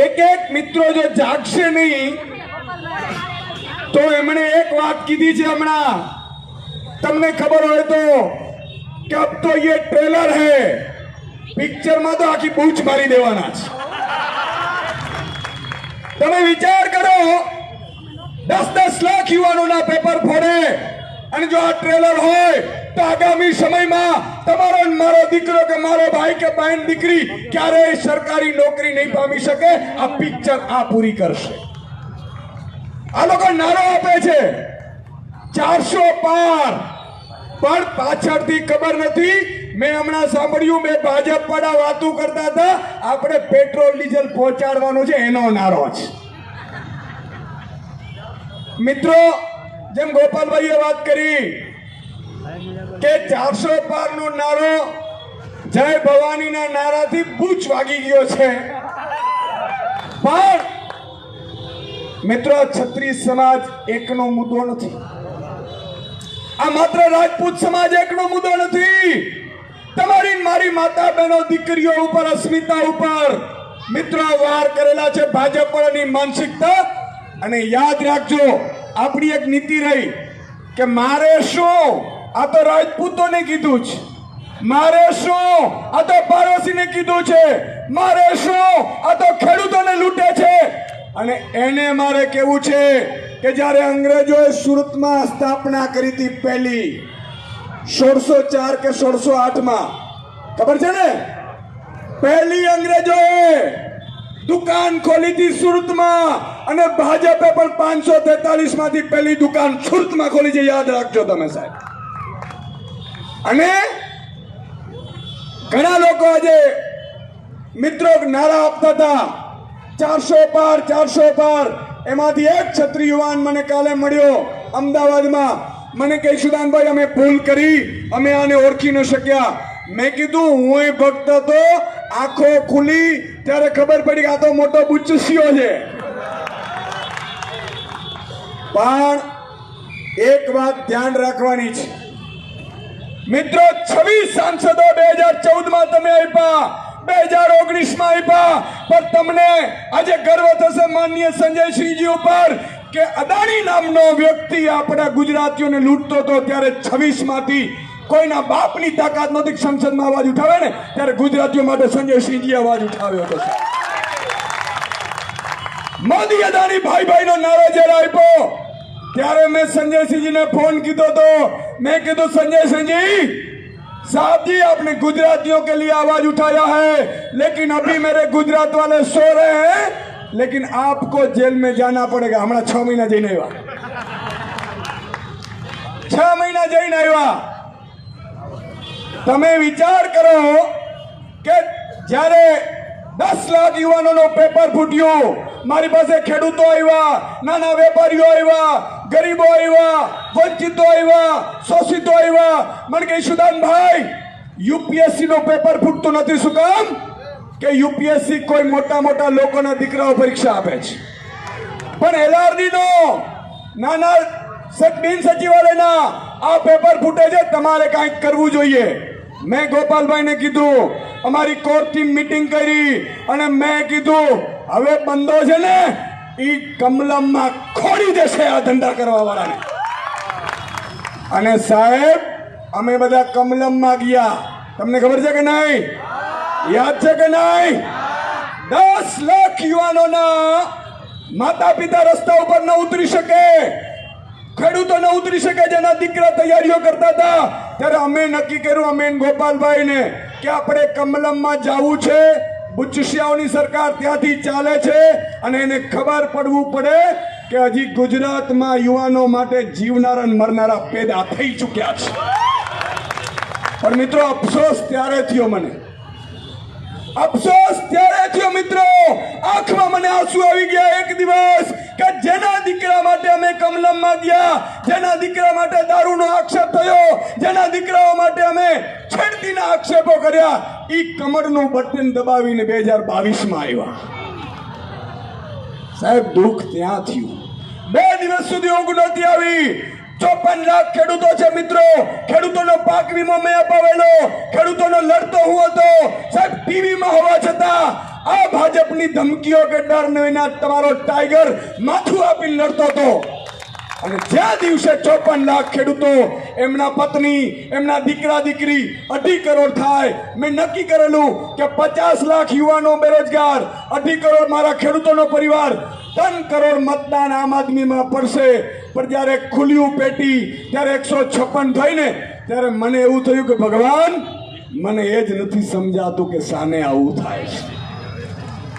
એક એક મિત્રો જો જાગશે નહીં તો એમણે એક વાત કીધી છે હમણાં, તમને ખબર હોય તો કે અબ તો ये ट्रेलर है, पिक्चर में तो आखी बूच मारी देवाना છે। તમે વિચાર કરો 10-10 લાખ યુવાનોના પેપર ફોડે અને જો આ ટ્રેલર હોય તો આગામી સમયમાં તમારો મારો દીકરો કે મારો ભાઈ કે બહેન દીકરી ક્યારેય સરકારી નોકરી નહીં પામી શકે। આ પિક્ચર આ પૂરી કરશે। આ લોકો નારો આપે છે 400 પાર, પણ પાછળથી ખબર નથી। મેં હમણાં સાંભળ્યું, મેં ભાજપ વાળા વાતો કરતા હતા, આપણે પેટ્રોલ ડીઝલ પહોંચાડવાનો છે એનો નારો છે। મિત્રો, જેમ ગોપાલભાઈએ વાત કરી કે 400 પાર નો નારો જય ભવાની ના નારાથી બૂચ વાગી ગયો છે, પણ મિત્રો છત્રી સમાજ એકનો મુદ્દો નથી। આ માત્ર રાજપૂત સમાજ એકનો મુદ્દો નથી। તમારી મારી માતા બહેનો દીકરીઓ ઉપર, અસ્મિતા ઉપર મિત્રો વાર કરેલા છે ભાજપ વાળાની માનસિકતા। અને યાદ રાખજો, આપણી એક નીતિ રહી કે મારે શું, આ તો રાજપૂતોને કીધું છે, મારે શું, આ તો પાડોશીને કીધું છે, મારે શું, આ તો ખેડૂતોને લૂંટે છે। અને એને મારે કેવું છે કે જ્યારે અંગ્રેજોએ સુરતમાં સ્થાપના કરી હતી પહેલી 1604 કે 1608 માં, ખબર છે ને, પહેલી અંગ્રેજોએ દુકાન ખોલી હતી સુરતમાં, અને ભાજપે પણ 543 માંથી પહેલી દુકાન સુરતમાં ખોલી છે, યાદ રાખજો તમે સાહેબ। અને ઘણા લોકો આજે મિત્રો નારા આપતા હતા 400 પાર 400 પાર। એમાંથી એક ક્ષત્રિય યુવાન મને કાલે મળ્યો અમદાવાદમાં, મને કહે સુદાનભાઈ અમે ભૂલ કરી, અમે આને ઓળખી ન શક્યા। મેં કીધું હું ભક્ત હતો, આંખો ખુલી ત્યારે ખબર પડી કે આ તો મોટો બુચ્ચુસિયો છે। પણ એક વાત ધ્યાન રાખવાની છે મિત્રો, 26 સાંસદો 2014 માં તમે આપ્યા, 2019 માં આપ્યા, પણ તમને આજે ગર્વ થશે માનનીય સંજયસિંહજી ઉપર કે અદાણી નામનો વ્યક્તિ આપણા ગુજરાતીઓને લૂંટતો હતો ત્યારે 26 માંથી કોઈના બાપની તાકાત નહોતી સંસદમાં અવાજ ઉઠાવે ને, ત્યારે ગુજરાતીઓ માટે સંજયસિંહજી અવાજ ઉઠાવ્યો હતો। મોદી અદાણી ભાઈ ભાઈનો નારો જ્યારે આપ્યો ત્યારે મેં સંજયસિંહજીને ફોન કીધો હતો, मैं कह दो संजय सिंह जी साहब जी, आपने गुजरातियों के लिए आवाज उठाया है, लेकिन अभी मेरे गुजरात वाले सो रहे हैं, लेकिन आपको जेल में जाना पड़ेगा। हमारा 6 महीना जઈને આવ્યા, 6 મહિના જઈને આવ્યા। તમે વિચાર કરો કે જ્યારે 10 લાખ યુવાનોનો પેપર ફૂટ્યો, મારી પાસે ખેડૂતો આવ્યા, નાના વેપારીઓ આવ્યા, ગરીબો આવ્યા, વંચિતો આવ્યા, શોષિતો આવ્યા। મને કહે સુદાનભાઈ યુપીએસસી નો પેપર ફૂટતો નથી, શું કામ? કે યુપીએસસી કોઈ મોટા મોટા લોકોના દીકરાઓ પરીક્ષા આપે છે, પણ એલઆરડી નો નાના બિન સચિવાલયના આ પેપર ફૂટે છે, તમારે કંઈક કરવું જોઈએ। મેં ગોપાલભાઈને કીધું, અમારી કોર ટીમ મીટિંગ કરી અને મેં કીધું હવે બંધો છે ને ઈ કમલમમાં ખોડી દેશે આ ધંધા કરવા વાળાને। અને સાહેબ અમે બધા કમલમમાં ગયા, તમને ખબર છે કે નહીં? યાદ છે કે નહીં? 10 લાખ યુવાનોના માતા પિતા રસ્તા ઉપર ન ઉતરી શકે, ખેડૂતો ન ઉતરી શકે, જેના દીકરા તૈયારીઓ કરતા હતા, ત્યારે અમે નક્કી કર્યું, અમે ગોપાલભાઈને, કે આપણે કમલમમાં જવું છે। બુચ્ચુસિયાઓની સરકાર ત્યાંથી ચાલે છે અને એને ખબર પડવું પડે કે હજી ગુજરાતમાં યુવાનો માટે જીવનારા મરનારા પેદા થઈ ચૂક્યા છે। પણ મિત્રો અફસોસ ત્યારે થયો, મને અફસોસ ત્યારે થયો મિત્રો, આંખમાં મને આંસુ આવી ગયા એક દિવસ કે જેના દીકરા માટે અમે કમલમમાં ગયા, જેના દીકરા માટે દારૂનો આક્ષેપ થયો, જેના દીકરાઓ માટે અમે છેડતીના આક્ષેપો કર્યા, ઈ કમરનું બટન દબાવીને 2022 માં આવ્યા। સાહેબ દુઃખ ત્યાં થયું, 2 દિવસ સુધી ઊંઘ નહોતી આવી। 54 લાખ ખેડૂતો છે મિત્રો, ખેડૂતોનો પાક વીમો મેં અપાવેલો, ખેડૂતોનો લડતો હું હતો સાહેબ, ટીવીમાં હોવા છતાં આ ભાજપની ધમકીઓ કે ડર વિના તમારો ટાઈગર માથું આપીને લડતો હતો અને જે દિવસે 54 લાખ ખેડૂતો એમના પત્ની એમના દીકરા દીકરી 2.5 કરોડ થાય મેં નક્કી કરેલું કે 50 લાખ યુવાનો બેરોજગાર 2.5 કરોડ મારા ખેડૂતોનો પરિવાર 3 કરોડ મતદાન આમ આદમીમાં પડશે પણ જ્યારે ખુલ્યું પેટી ત્યારે 156 થઈને ત્યારે મને એવું થયું કે ભગવાન મને એ જ નથી સમજાતું કે સાને આવું થાય છે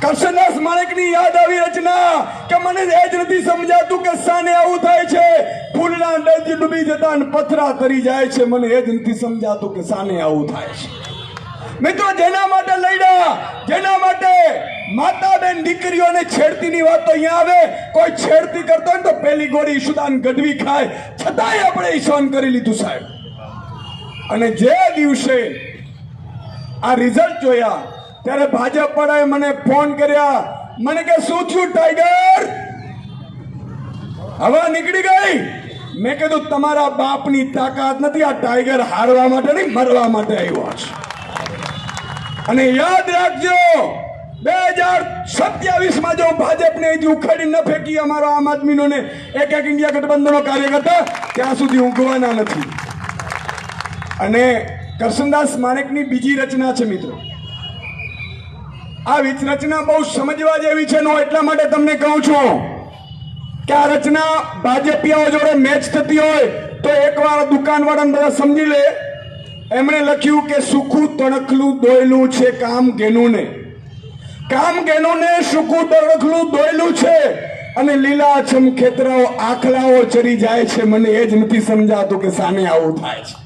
કરશનદાસ માણેકની યાદ આવી રચના કે મને એ જ નથી સમજાતું કે સાને આવું થાય છે ફૂલના ડળથી ડૂબી જતા અને પથરા તરી જાય છે મને એ જ નથી સમજાતું કે સાને આવું થાય છે મિત્રો જેના માટે લડ્યા જેના માટે માતા બેન દીકરીઓને છેડતીની વાત તો અહીંયા આવે કોઈ છેડતી કરતો હોય તો પેલી ગોળી ઈશુદાન ગઢવી ખાય છતાંય આપણે ઈશાન કરી લીધું સાહેબ અને જે દિવસે આ રિઝલ્ટ જોયા ત્યારે ભાજપ વાળાએ મને ફોન કર્યા મને કે શું થયું ટાઈગર હવા નીકળી ગઈ મેં કીધું તમારા બાપની તાકાત નથી આ ટાઈગર હારવા માટે નહીં મરવા માટે આવ્યો છે અને યાદ રાખજો 2027 જો ભાજપને અહીંથી ઉખાડી ન ફેંકી અમારો આમ આદમીનો ને એક ઇન્ડિયા ગઠબંધનનો કાર્યકર્તા ત્યાં સુધી ઊંઘવાના નથી અને કરશનદાસ માણેકની બીજી રચના છે મિત્રો આ રચના બહુ સમજવા જેવી છે નો એટલા માટે તમને કહું છું કે આ રચના ભાજપિયાઓ જોડે મેચ થતી હોય તો એકવાર દુકાનવાળાને બધા સમજી લે એમણે લખ્યું કે સુખું તણખલું દોયલું છે કામ ગેનું ને સુખું તણખલું દોયલું છે અને લીલાછમ ખેતરાઓ આખલાઓ ચરી જાય છે મને એ જ નથી સમજાતું કે સાને આવું થાય છે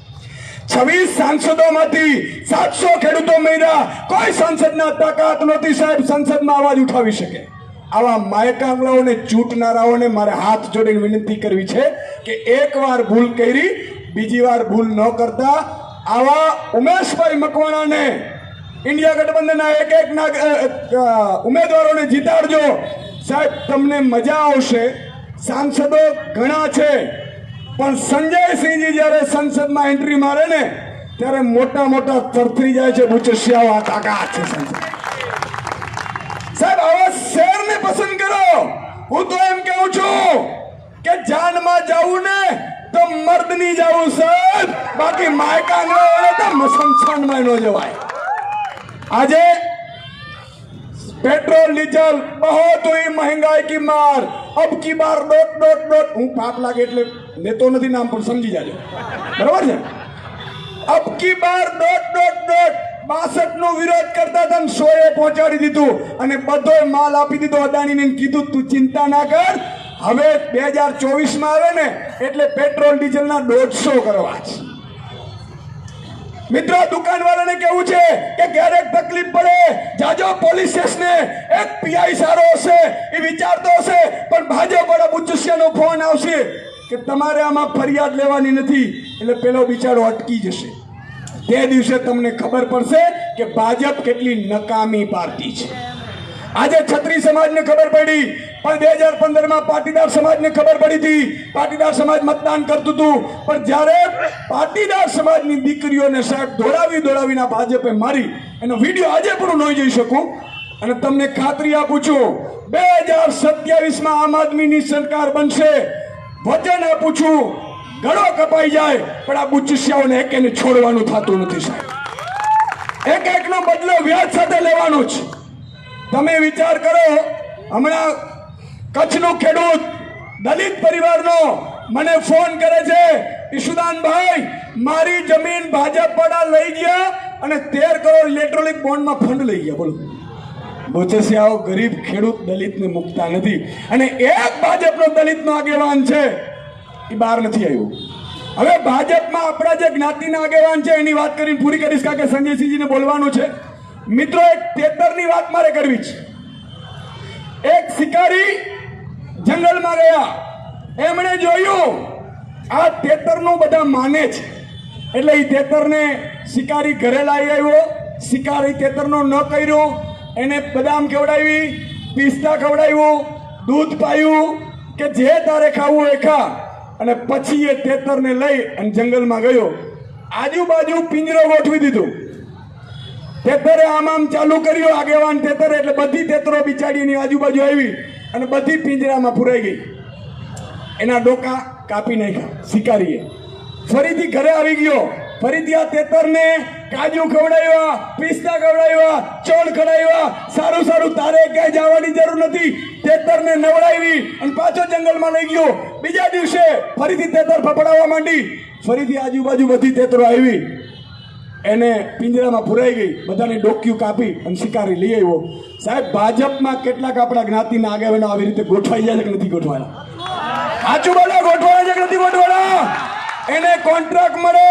26 સાંસદોમાંથી 700 ખેડૂતો મર્યા કોઈ સંસદના તાકાત નહોતી સાહેબ સંસદમાં અવાજ ઉઠાવી શકે આવા માયકાંગલાઓને ચૂંટનારાઓને મારે હાથ જોડીને વિનંતી કરવી છે કે એકવાર ભૂલ કરી બીજી વાર ભૂલ ન કરતા આવા ઉમેશભાઈ મકવાણાને ઇન્ડિયા ગઠબંધનના એક ઉમેદવારોને જીતાડજો સાહેબ તમને મજા આવશે સાંસદો ઘણા છે પણ સંજયસિંહજી જ્યારે સંસદમાં એન્ટ્રી મારે ને ત્યારે મોટા મોટા તરફરી જાય છે બુચસિયાઓ આ તાકાત છે સંસદ સાહેબ આવા શેરને પસંદ કરો હું તો એમ કહું છું કે જાનમાં જાવું ને તો મર્દની જાવું સાહેબ બાકી માયકા ન હોય તો મસમસાનમાં ન જવાય આજે पेट्रोल डीजल बहुत हुई महंगाई की मार अब की बार डोट હું પાપ લાગે એટલે લેતો નથી નામ પણ સમજી જાજો બરાબર છે अब की बार डोट 62 નો વિરોધ કરતા હતા 100 એ પહોંચાડી દીધું અને બધો માલ આપી દીધો અદાણીને કીધું તું ચિંતા ના કર હવે 2024 માં આવે ને એટલે પેટ્રોલ ડીઝલના 150 કરવા છે મિત્રો દુકાનવાળાને કેવું છે કે ક્યારેક તકલીફ પડે જાજો પોલીસ સ્ટેશને એક પીઆઈ સારો હશે એ વિચારતો હશે પણ ભાજપ વાળા બુચસિયાનો ફોન આવશે કે તમારે આમાં ફરિયાદ લેવાની નથી એટલે પેલો બિચારો અટકી જશે તે દિવસે તમને ખબર પડશે કે ભાજપ કેટલી નકામી પાર્ટી છે આજે છત્રી સમાજને ખબર પડી પણ 2015 માં પાટીદાર સમાજને ખબર પડી હતી પાટીદાર સમાજ મતદાન કરતું હતું પણ જ્યારે પાટીદાર સમાજની દીકરીઓને સાહેબ દોડાવીને ભાજપે મારી એનો વિડીયો આજે પણ હું નહીં જોઈ શકું અને તમને ખાતરી આપું છું 2027 માં આમ આદમીની સરકાર બનશે વચન આપું છું ગળો કપાઈ જાય પણ આ બુચસિયાઓને એકેને છોડવાનું થતું નથી સાહેબ એકનો બદલો વ્યાજ સાથે લેવાનો છે તમે વિચાર કરો હમણાં કચ્છનો ખેડૂત દલિત પરિવારનો મને ફોન કરે છે ઈશુદાનભાઈ મારી જમીન ભાજપ વાળા લઈ ગયા અને 13 કરોડ ઇલેક્ટ્રોનિક બોન્ડમાં ફંડ લઈ ગયા બોલો બુચસિયાઓ ગરીબ ખેડૂત દલિતને મુકતા નથી અને એક ભાજપનો દલિતનો આગેવાન છે એ બહાર નથી આવ્યો હવે ભાજપમાં આપણા જે જ્ઞાતિના આગેવાન છે એની વાત કરીને પૂરી કરીશ કારણ કે સંજયસિંહજીને બોલવાનું છે મિત્રો એક તેતરની વાત મારે કરવી છે એક શિકારી જંગલમાં ગયા એમણે જોયું આ તેતરનું બધા માને છે એટલે એ તેતરને શિકારી ઘરે લાવી આવ્યો શિકારી તેતરનો ન કર્યો એને બદામ ખવડાવી પિસ્તા ખવડાવ્યું દૂધ પાયું કે જે તારે ખાવું એ ખા અને પછી એ તેતરને લઈ અને જંગલમાં ગયો આજુબાજુ પિંજરો ગોઠવી દીધું તેતરે આમ ચાલુ કર્યું આગેવાન તેતરે, એટલે બધી તેતરો બિચારીની આજુબાજુ આવી અને બધી પિંજરામાં પુરાઈ ગઈ. એના ડોકા કાપી નાખ્યા શિકારીએ. ફરીથી ઘરે આવી ગયો. ફરીથી આ તેતરને કાજુ ખવડાવ્યા, પિસ્તા ખવડાવ્યા, ચોળ ખવડાવ્યા. સારું સારું, તારે ક્યાંય જવાની જરૂર નથી. તેતરને નવડાવી અને પાછો જંગલમાં લઈ ગયો. બીજા દિવસે ફરીથી તેતર ફફડાવવા માંડી. ફરીથી આજુબાજુ બધી તેતરો આવી, એને પિંજરામાં પુરાઈ ગઈ. બધાને ડોક્યું કાપી અને શિકારી લઈ આવ્યો. સાહેબ, ભાજપમાં કેટલાક આપણા જ્ઞાતિના આગેવાનો આવી રીતે ગોઠવાઈ જાય છે કે નથી ગોઠવાયા? સાચું બોલો, ગોઠવાયા છે કે નથી ગોઠવાયા? એને કોન્ટ્રાક્ટ મળે,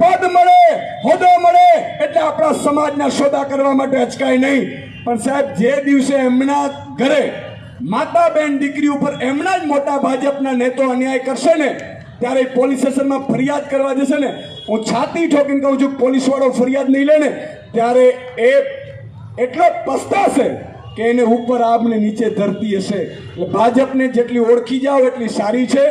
પદ મળે, હોદ્દો મળે એટલે આપણા સમાજના સોદા કરવા માટે અચકાય નહીં. પણ સાહેબ, જે દિવસે એમના ઘરે માતા બેન દીકરી ઉપર એમના જ મોટા ભાજપના નેતો અન્યાય કરશે ને, ત્યારે પોલીસ સ્ટેશનમાં ફરિયાદ કરવા જશે ને, હું છાતી ઠોકીને કહું છું, પોલીસ વાળો ફરિયાદ નહીં લે ને, ત્યારે એ એટલો પસ્તાશે કે એને ઉપર આગ ને નીચે ધરતી હશે. એટલે ભાજપને જેટલી ઓળખી જાઓ એટલી સારી છે.